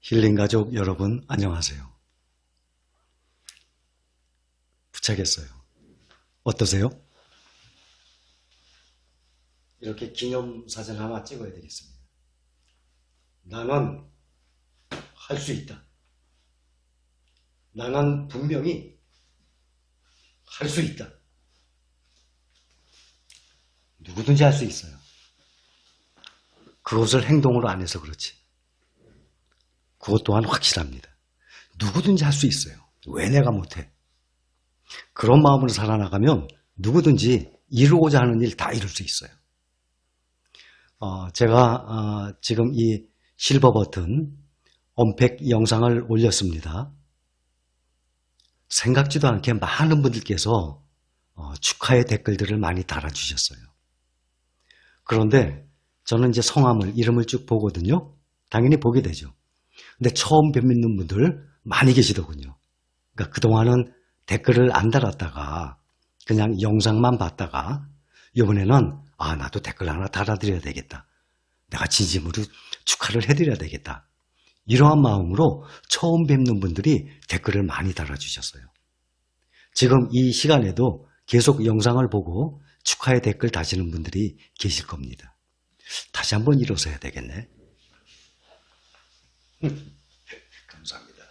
힐링 가족 여러분 안녕하세요. 부착했어요. 어떠세요? 이렇게 기념사진 하나 찍어야 되겠습니다. 나는 할 수 있다. 나는 분명히 할 수 있다. 누구든지 할 수 있어요. 그것을 행동으로 안 해서 그렇지. 그것 또한 확실합니다. 누구든지 할 수 있어요. 왜 내가 못해? 그런 마음으로 살아나가면 누구든지 이루고자 하는 일 다 이룰 수 있어요. 제가 지금 이 실버 버튼 언팩 영상을 올렸습니다. 생각지도 않게 많은 분들께서 축하의 댓글들을 많이 달아주셨어요. 그런데 저는 이제 성함을, 이름을 쭉 보거든요. 당연히 보게 되죠. 근데 처음 뵙는 분들 많이 계시더군요. 그러니까 그동안은 댓글을 안 달았다가 그냥 영상만 봤다가 이번에는 나도 댓글 하나 달아드려야 되겠다. 내가 진심으로 축하를 해드려야 되겠다. 이러한 마음으로 처음 뵙는 분들이 댓글을 많이 달아주셨어요. 지금 이 시간에도 계속 영상을 보고 축하의 댓글 다시는 분들이 계실 겁니다. 다시 한번 일어서야 되겠네. 감사합니다.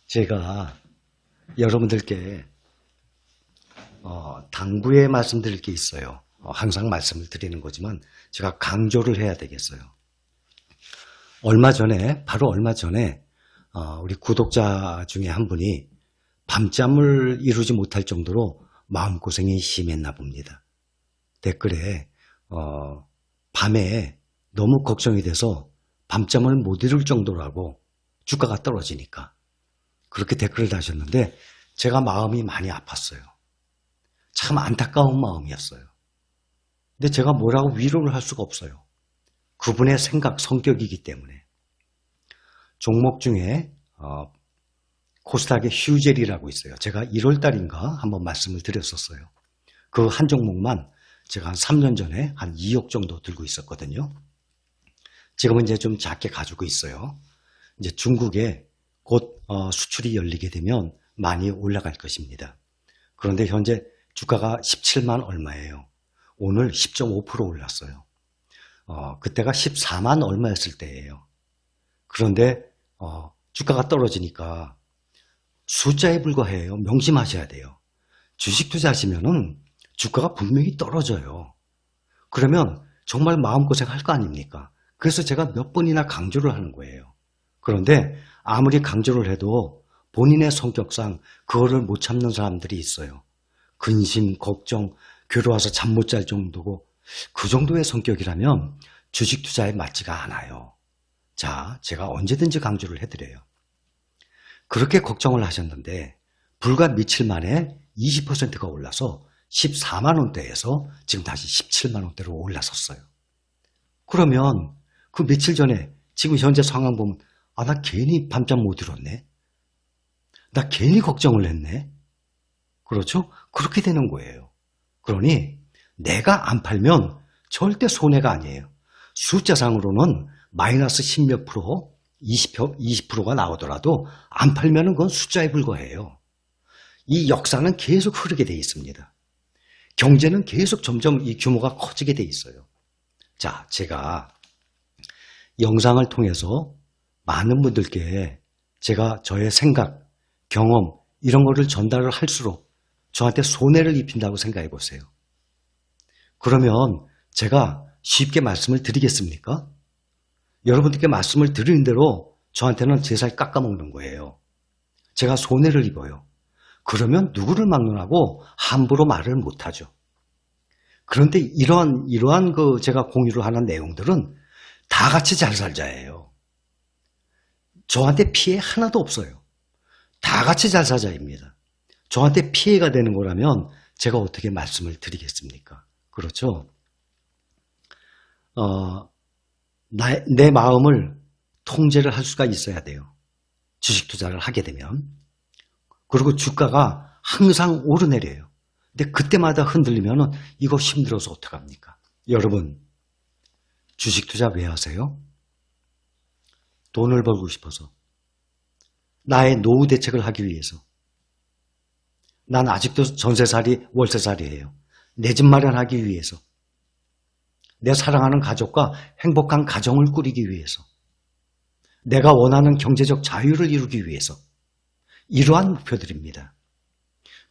제가 여러분들께 당부의 말씀드릴 게 있어요. 항상 말씀을 드리는 거지만 제가 강조를 해야 되겠어요. 바로 얼마 전에 우리 구독자 중에 한 분이 밤잠을 이루지 못할 정도로 마음고생이 심했나 봅니다. 댓글에 밤에 너무 걱정이 돼서 밤잠을 못 이룰 정도라고, 주가가 떨어지니까 그렇게 댓글을 다셨는데 제가 마음이 많이 아팠어요. 참 안타까운 마음이었어요. 근데 제가 뭐라고 위로를 할 수가 없어요. 그분의 생각, 성격이기 때문에. 종목 중에 코스닥의 휴젤이라고 있어요. 제가 1월달인가 한번 말씀을 드렸었어요. 그 한 종목만 제가 한 3년 전에 한 2억 정도 들고 있었거든요. 지금은 이제 좀 작게 가지고 있어요. 이제 중국에 곧 수출이 열리게 되면 많이 올라갈 것입니다. 그런데 현재 주가가 17만 얼마예요. 오늘 10.5% 올랐어요. 그때가 14만 얼마였을 때예요. 그런데 주가가 떨어지니까 숫자에 불과해요. 명심하셔야 돼요. 주식 투자하시면은 주가가 분명히 떨어져요. 그러면 정말 마음고생 할 거 아닙니까? 그래서 제가 몇 번이나 강조를 하는 거예요. 그런데 아무리 강조를 해도 본인의 성격상 그거를 못 참는 사람들이 있어요. 근심, 걱정, 괴로워서 잠 못 잘 정도고, 그 정도의 성격이라면 주식 투자에 맞지가 않아요. 자, 제가 언제든지 강조를 해드려요. 그렇게 걱정을 하셨는데 불과 며칠 만에 20%가 올라서 14만 원대에서 지금 다시 17만 원대로 올라섰어요. 그러면 그 며칠 전에 지금 현재 상황 보면 나 괜히 밤잠 못 이뤘네. 나 괜히 걱정을 했네. 그렇죠? 그렇게 되는 거예요. 그러니 내가 안 팔면 절대 손해가 아니에요. 숫자상으로는 마이너스 10몇 프로, 20%가 나오더라도 안 팔면 그건 숫자에 불과해요. 이 역사는 계속 흐르게 돼 있습니다. 경제는 계속 점점 이 규모가 커지게 돼 있어요. 자, 제가 영상을 통해서 많은 분들께 제가 저의 생각, 경험 이런 거를 전달을 할수록 저한테 손해를 입힌다고 생각해 보세요. 그러면 제가 쉽게 말씀을 드리겠습니까? 여러분들께 말씀을 드리는 대로 저한테는 제 살 깎아먹는 거예요. 제가 손해를 입어요. 그러면 누구를 막론하고 함부로 말을 못하죠. 그런데 이러한 제가 공유를 하는 내용들은 다 같이 잘 살자예요. 저한테 피해 하나도 없어요. 다 같이 잘 살자입니다. 저한테 피해가 되는 거라면 제가 어떻게 말씀을 드리겠습니까? 그렇죠? 내 마음을 통제를 할 수가 있어야 돼요. 주식 투자를 하게 되면. 그리고 주가가 항상 오르내려요. 근데 그때마다 흔들리면 이거 힘들어서 어떡합니까? 여러분, 주식 투자 왜 하세요? 돈을 벌고 싶어서. 나의 노후 대책을 하기 위해서. 난 아직도 전세살이, 월세살이에요. 내 집 마련하기 위해서. 내 사랑하는 가족과 행복한 가정을 꾸리기 위해서. 내가 원하는 경제적 자유를 이루기 위해서. 이러한 목표들입니다.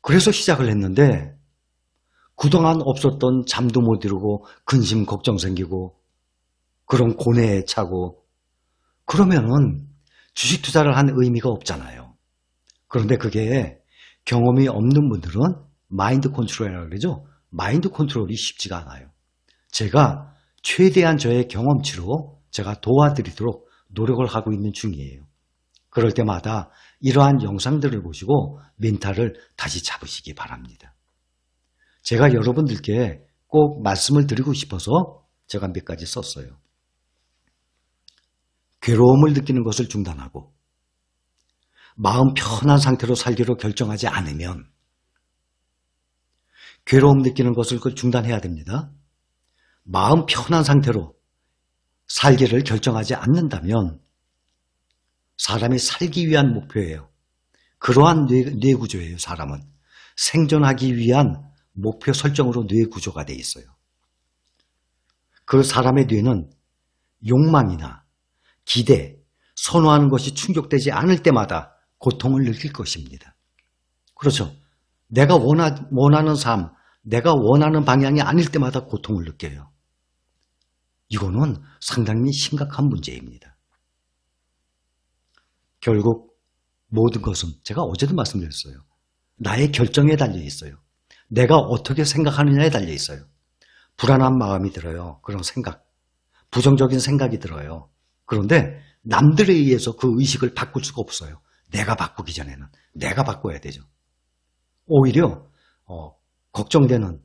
그래서 시작을 했는데 그동안 없었던 잠도 못 이루고 근심 걱정 생기고 그런 고뇌에 차고 그러면은 주식 투자를 한 의미가 없잖아요. 그런데 그게 경험이 없는 분들은 마인드 컨트롤이라고 그러죠. 마인드 컨트롤이 쉽지가 않아요. 제가 최대한 저의 경험치로 제가 도와드리도록 노력을 하고 있는 중이에요. 그럴 때마다 이러한 영상들을 보시고 멘탈을 다시 잡으시기 바랍니다. 제가 여러분들께 꼭 말씀을 드리고 싶어서 제가 몇 가지 썼어요. 괴로움을 느끼는 것을 중단하고 마음 편한 상태로 살기로 결정하지 않으면 괴로움 느끼는 것을 중단해야 됩니다. 마음 편한 상태로 살기를 결정하지 않는다면 사람이 살기 위한 목표예요. 그러한 뇌 구조예요. 사람은 생존하기 위한 목표 설정으로 뇌 구조가 돼 있어요. 그 사람의 뇌는 욕망이나 기대, 선호하는 것이 충족되지 않을 때마다 고통을 느낄 것입니다. 그렇죠. 내가 원하는 삶, 내가 원하는 방향이 아닐 때마다 고통을 느껴요. 이거는 상당히 심각한 문제입니다. 결국 모든 것은 제가 어제도 말씀드렸어요. 나의 결정에 달려 있어요. 내가 어떻게 생각하느냐에 달려 있어요. 불안한 마음이 들어요. 그런 생각, 부정적인 생각이 들어요. 그런데 남들에 의해서 그 의식을 바꿀 수가 없어요. 내가 바꾸기 전에는 내가 바꿔야 되죠. 오히려 걱정되는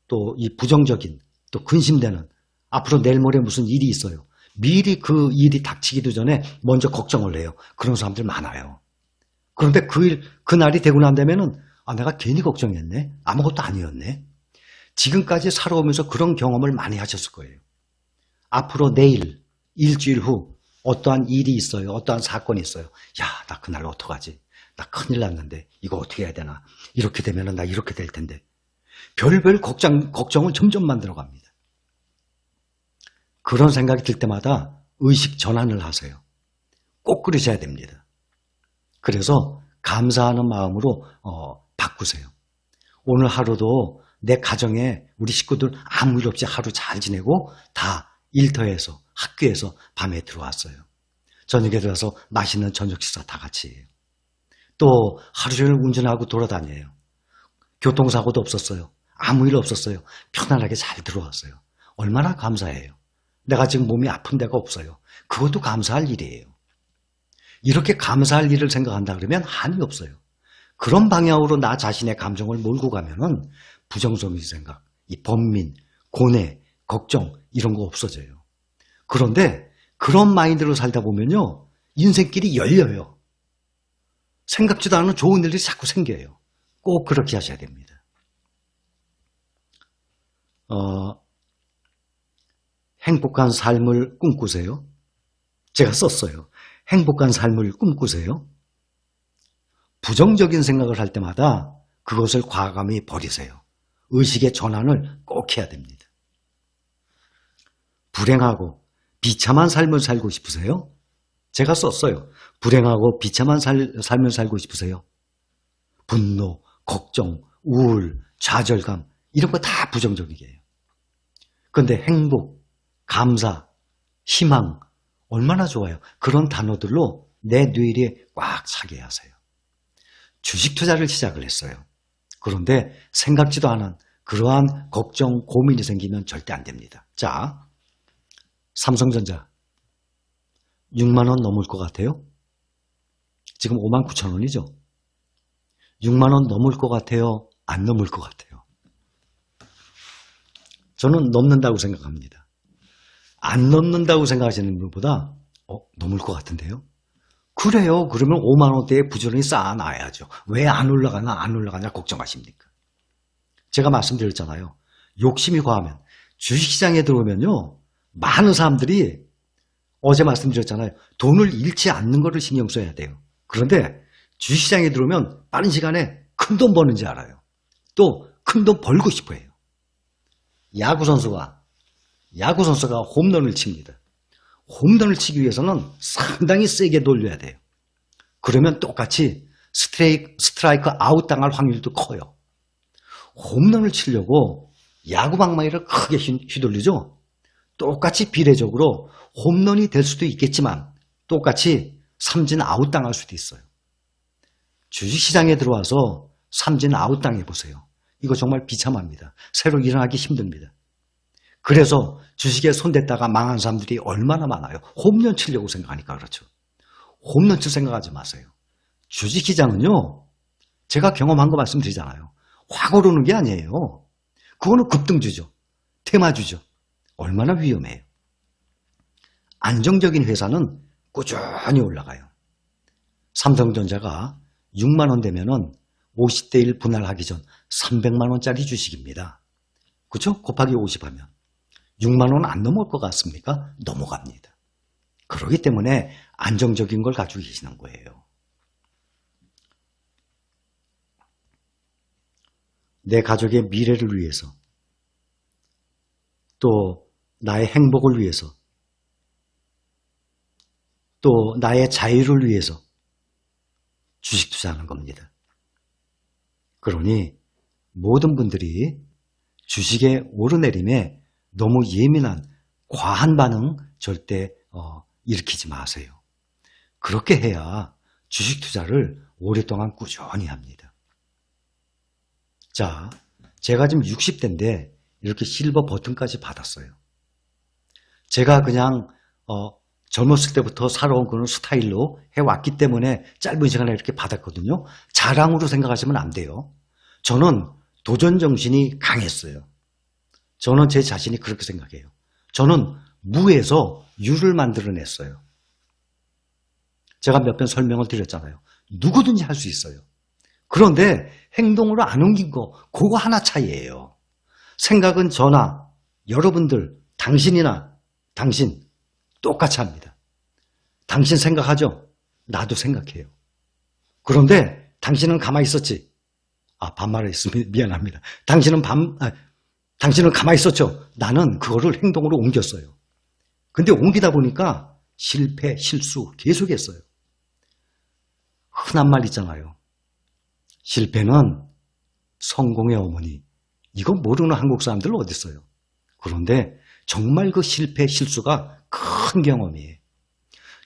또 이 부정적인 또 근심되는 앞으로 내일 모레 무슨 일이 있어요. 미리 그 일이 닥치기도 전에 먼저 걱정을 해요. 그런 사람들 많아요. 그런데 그날이 되고 난 다음에는 내가 괜히 걱정했네. 아무것도 아니었네. 지금까지 살아오면서 그런 경험을 많이 하셨을 거예요. 앞으로 내일, 일주일 후 어떠한 일이 있어요. 어떠한 사건이 있어요. 야, 나 그날 어떡하지? 나 큰일 났는데 이거 어떻게 해야 되나? 이렇게 되면 나 이렇게 될 텐데. 별별 걱정을 점점 만들어갑니다. 그런 생각이 들 때마다 의식 전환을 하세요. 꼭 그러셔야 됩니다. 그래서 감사하는 마음으로 바꾸세요. 오늘 하루도 내 가정에 우리 식구들 아무 일 없이 하루 잘 지내고 다 일터에서 학교에서 밤에 들어왔어요. 저녁에 들어와서 맛있는 저녁 식사 다 같이 해요. 또 하루 종일 운전하고 돌아다녀요. 교통사고도 없었어요. 아무 일 없었어요. 편안하게 잘 들어왔어요. 얼마나 감사해요. 내가 지금 몸이 아픈 데가 없어요. 그것도 감사할 일이에요. 이렇게 감사할 일을 생각한다 그러면 한이 없어요. 그런 방향으로 나 자신의 감정을 몰고 가면은 부정적인 생각, 이 번민, 고뇌, 걱정 이런 거 없어져요. 그런데 그런 마인드로 살다 보면요. 인생길이 열려요. 생각지도 않은 좋은 일이 자꾸 생겨요. 꼭 그렇게 하셔야 됩니다. 행복한 삶을 꿈꾸세요. 제가 썼어요. 행복한 삶을 꿈꾸세요. 부정적인 생각을 할 때마다 그것을 과감히 버리세요. 의식의 전환을 꼭 해야 됩니다. 불행하고 비참한 삶을 살고 싶으세요? 제가 썼어요. 불행하고 비참한 삶을 살고 싶으세요? 분노, 걱정, 우울, 좌절감 이런 거 다 부정적이에요. 그런데 행복, 감사, 희망 얼마나 좋아요. 그런 단어들로 내 뇌리에 꽉 차게 하세요. 주식 투자를 시작을 했어요. 그런데 생각지도 않은 그러한 걱정, 고민이 생기면 절대 안 됩니다. 자, 삼성전자 6만 원 넘을 것 같아요? 지금 5만 9천 원이죠? 6만 원 넘을 것 같아요? 안 넘을 것 같아요? 저는 넘는다고 생각합니다. 안 넘는다고 생각하시는 분보다 넘을 것 같은데요? 그래요. 그러면 5만 원대에 부지런히 쌓아놔야죠. 왜 안 올라가냐 걱정하십니까? 제가 말씀드렸잖아요. 욕심이 과하면 주식시장에 들어오면요. 많은 사람들이 어제 말씀드렸잖아요. 돈을 잃지 않는 거를 신경 써야 돼요. 그런데 주식시장에 들어오면 빠른 시간에 큰 돈 버는지 알아요. 또 큰 돈 벌고 싶어 해요. 야구선수가 홈런을 칩니다. 홈런을 치기 위해서는 상당히 세게 돌려야 돼요. 그러면 똑같이 스트라이크 아웃 당할 확률도 커요. 홈런을 치려고 야구 방망이를 크게 휘둘리죠. 똑같이 비례적으로 홈런이 될 수도 있겠지만 똑같이 삼진 아웃 당할 수도 있어요. 주식시장에 들어와서 삼진 아웃 당해보세요. 이거 정말 비참합니다. 새로 일어나기 힘듭니다. 그래서 주식에 손댔다가 망한 사람들이 얼마나 많아요. 홈런 치려고 생각하니까 그렇죠. 홈런 칠 생각하지 마세요. 주식시장은요, 제가 경험한 거 말씀드리잖아요. 확 오르는 게 아니에요. 그거는 급등주죠. 테마주죠. 얼마나 위험해요. 안정적인 회사는 꾸준히 올라가요. 삼성전자가 6만 원 되면은 50대 1 분할하기 전 300만 원짜리 주식입니다. 그렇죠? 곱하기 50 하면 6만 원 안 넘을 것 같습니까? 넘어갑니다. 그렇기 때문에 안정적인 걸 가지고 계시는 거예요. 내 가족의 미래를 위해서, 또 나의 행복을 위해서, 또 나의 자유를 위해서 주식 투자하는 겁니다. 그러니 모든 분들이 주식의 오르내림에 너무 예민한 과한 반응 절대 일으키지 마세요. 그렇게 해야 주식 투자를 오랫동안 꾸준히 합니다. 자, 제가 지금 60대인데 이렇게 실버 버튼까지 받았어요. 제가 그냥 젊었을 때부터 살아온 그런 스타일로 해왔기 때문에 짧은 시간에 이렇게 받았거든요. 자랑으로 생각하시면 안 돼요. 저는 도전 정신이 강했어요. 저는 제 자신이 그렇게 생각해요. 저는 무에서 유를 만들어냈어요. 제가 몇 번 설명을 드렸잖아요. 누구든지 할 수 있어요. 그런데 행동으로 안 옮긴 거, 그거 하나 차이예요. 생각은 저나 여러분들, 당신이나 당신 똑같이 합니다. 당신 생각하죠? 나도 생각해요. 그런데 당신은 가만히 있었지? 반말을 했으면 미안합니다. 당신은 가만히 있었죠? 나는 그거를 행동으로 옮겼어요. 근데 옮기다 보니까 실패, 실수 계속했어요. 흔한 말 있잖아요. 실패는 성공의 어머니. 이거 모르는 한국 사람들 어디 있어요? 그런데 정말 그 실패, 실수가 큰 경험이에요.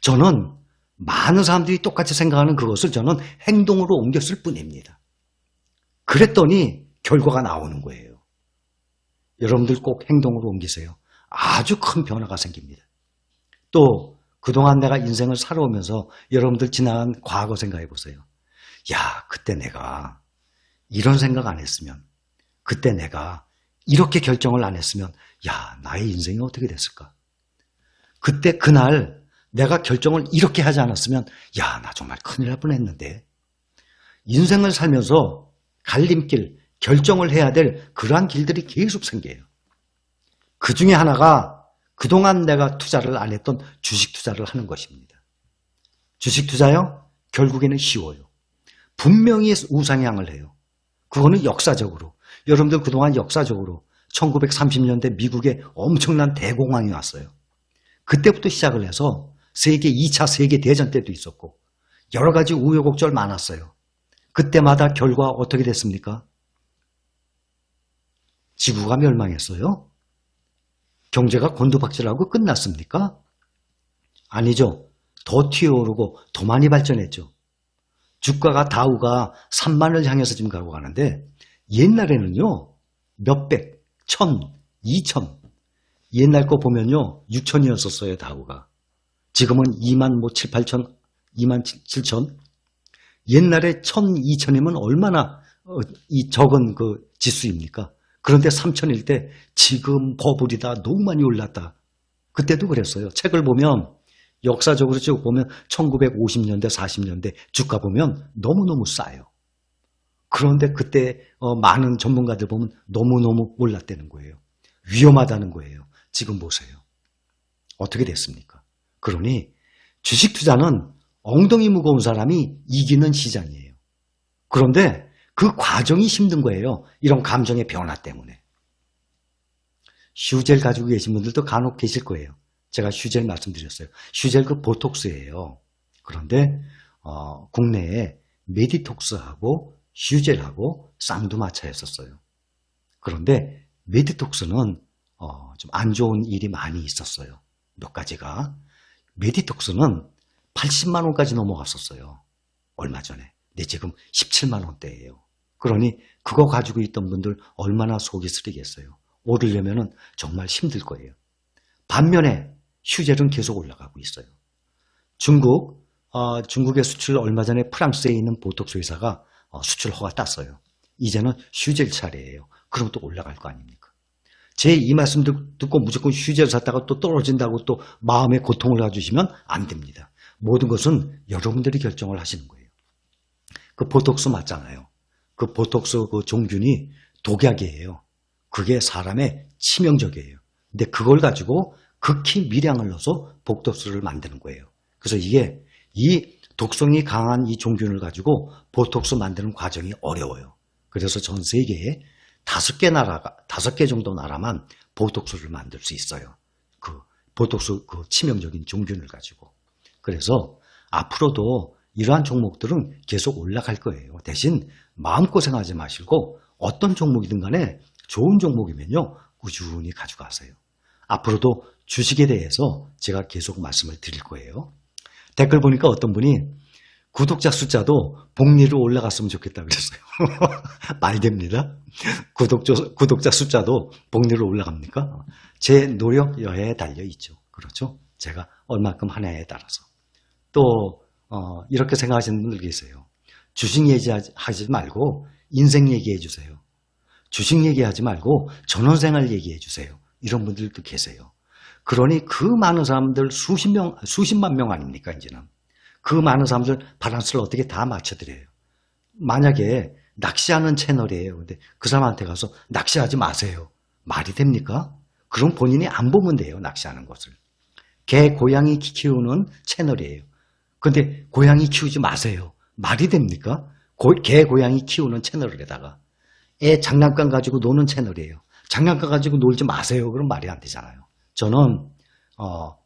저는 많은 사람들이 똑같이 생각하는 그것을 저는 행동으로 옮겼을 뿐입니다. 그랬더니 결과가 나오는 거예요. 여러분들 꼭 행동으로 옮기세요. 아주 큰 변화가 생깁니다. 또 그동안 내가 인생을 살아오면서 여러분들 지난 과거 생각해 보세요. 야, 그때 내가 이런 생각 안 했으면, 그때 내가 이렇게 결정을 안 했으면 야, 나의 인생이 어떻게 됐을까? 그때 그날 내가 결정을 이렇게 하지 않았으면 야, 나 정말 큰일 날 뻔했는데. 인생을 살면서 갈림길, 결정을 해야 될 그러한 길들이 계속 생겨요. 그 중에 하나가 그동안 내가 투자를 안 했던 주식 투자를 하는 것입니다. 주식 투자요? 결국에는 쉬워요. 분명히 우상향을 해요. 그거는 역사적으로. 여러분들 그동안 역사적으로 1930년대 미국에 엄청난 대공황이 왔어요. 그때부터 시작을 해서 2차 세계대전 때도 있었고 여러 가지 우여곡절 많았어요. 그때마다 결과 어떻게 됐습니까? 지구가 멸망했어요? 경제가 곤두박질하고 끝났습니까? 아니죠. 더 튀어오르고 더 많이 발전했죠. 주가가 다우가 3만을 향해서 지금 가고 가는데 옛날에는요. 몇백, 1000, 2000 옛날 거 보면요. 6000이었었어요. 다우가. 지금은 2만 7, 8천, 2만 7천. 옛날에 1000, 2000이면 얼마나 적은 그 지수입니까? 그런데 3000일 때 지금 버블이다. 너무 많이 올랐다. 그때도 그랬어요. 책을 보면 역사적으로 쭉 보면 1950년대, 40년대 주가 보면 너무너무 싸요. 그런데 그때 많은 전문가들 보면 너무너무 올랐다는 거예요. 위험하다는 거예요. 지금 보세요. 어떻게 됐습니까? 그러니 주식 투자는 엉덩이 무거운 사람이 이기는 시장이에요. 그런데 그 과정이 힘든 거예요. 이런 감정의 변화 때문에. 휴젤 가지고 계신 분들도 간혹 계실 거예요. 제가 휴젤 말씀드렸어요. 휴젤 그 보톡스예요. 그런데 국내에 메디톡스하고 휴젤하고 쌍두마차였었어요. 그런데 메디톡스는 좀 안 좋은 일이 많이 있었어요. 몇 가지가. 메디톡스는 80만 원까지 넘어갔었어요. 얼마 전에. 근데 지금 17만 원대예요. 그러니 그거 가지고 있던 분들 얼마나 속이 쓰리겠어요. 오르려면 정말 힘들 거예요. 반면에 휴젤은 계속 올라가고 있어요. 중국의 수출 얼마 전에 프랑스에 있는 보톡스 회사가 수출 허가 땄어요. 이제는 휴젤 차례예요. 그럼 또 올라갈 거 아닙니까? 제 이 말씀 듣고 무조건 휴젤 샀다가 또 떨어진다고 또 마음에 고통을 가주시면 안 됩니다. 모든 것은 여러분들이 결정을 하시는 거예요. 그 보톡스 맞잖아요. 그 보톡스 그 종균이 독약이에요. 그게 사람의 치명적이에요. 근데 그걸 가지고 극히 미량을 넣어서 보톡스를 만드는 거예요. 그래서 이게 이 독성이 강한 이 종균을 가지고 보톡스 만드는 과정이 어려워요. 그래서 전 세계에 5개 정도 나라만 보톡스를 만들 수 있어요. 그 보톡스 그 치명적인 종균을 가지고. 그래서 앞으로도 이러한 종목들은 계속 올라갈 거예요. 대신 마음고생하지 마시고 어떤 종목이든 간에 좋은 종목이면요. 꾸준히 가져가세요. 앞으로도 주식에 대해서 제가 계속 말씀을 드릴 거예요. 댓글 보니까 어떤 분이 구독자 숫자도 복리로 올라갔으면 좋겠다 그랬어요. 말 됩니다. 구독자 숫자도 복리로 올라갑니까? 제 노력 여하에 달려있죠. 그렇죠? 제가 얼마큼 하냐에 따라서. 또 이렇게 생각하시는 분들 계세요. 주식 얘기하지 말고 인생 얘기해 주세요. 주식 얘기하지 말고 전원생활 얘기해 주세요. 이런 분들도 계세요. 그러니 그 많은 사람들 수십만 명 아닙니까 이제는. 그 많은 사람들 밸런스를 어떻게 다 맞춰드려요. 만약에 낚시하는 채널이에요. 근데 그 사람한테 가서 낚시하지 마세요. 말이 됩니까? 그럼 본인이 안 보면 돼요. 낚시하는 것을. 개, 고양이 키우는 채널이에요. 근데 고양이 키우지 마세요. 말이 됩니까? 개, 고양이 키우는 채널에다가 애 장난감 가지고 노는 채널이에요. 장난감 가지고 놀지 마세요. 그럼 말이 안 되잖아요. 저는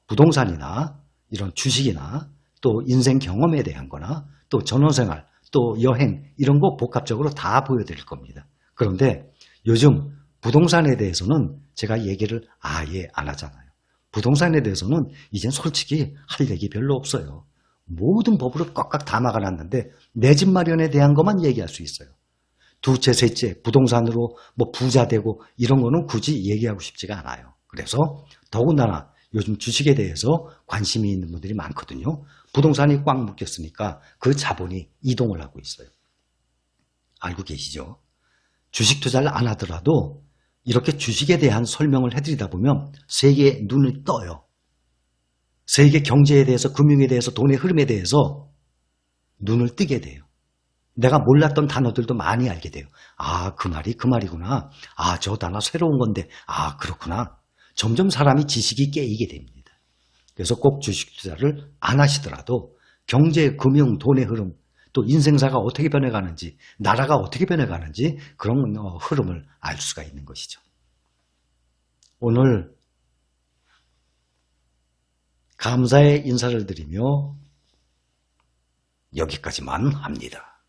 부동산이나 이런 주식이나 또 인생 경험에 대한 거나 또 전원생활 또 여행 이런 거 복합적으로 다 보여드릴 겁니다. 그런데 요즘 부동산에 대해서는 제가 얘기를 아예 안 하잖아요. 부동산에 대해서는 이젠 솔직히 할 얘기 별로 없어요. 모든 법으로 꽉꽉 다 막아놨는데 내 집 마련에 대한 것만 얘기할 수 있어요. 두채, 셋째, 부동산으로 뭐 부자 되고 이런 거는 굳이 얘기하고 싶지가 않아요. 그래서 더군다나 요즘 주식에 대해서 관심이 있는 분들이 많거든요. 부동산이 꽉 묶였으니까 그 자본이 이동을 하고 있어요. 알고 계시죠? 주식 투자를 안 하더라도 이렇게 주식에 대한 설명을 해드리다 보면 세계의 눈을 떠요. 세계 경제에 대해서, 금융에 대해서, 돈의 흐름에 대해서 눈을 뜨게 돼요. 내가 몰랐던 단어들도 많이 알게 돼요. 아, 그 말이 그 말이구나. 아, 저 단어 새로운 건데. 아, 그렇구나. 점점 사람이 지식이 깨이게 됩니다. 그래서 꼭 주식 투자를 안 하시더라도 경제, 금융, 돈의 흐름, 또 인생사가 어떻게 변해가는지, 나라가 어떻게 변해가는지 그런 흐름을 알 수가 있는 것이죠. 오늘 감사의 인사를 드리며 여기까지만 합니다.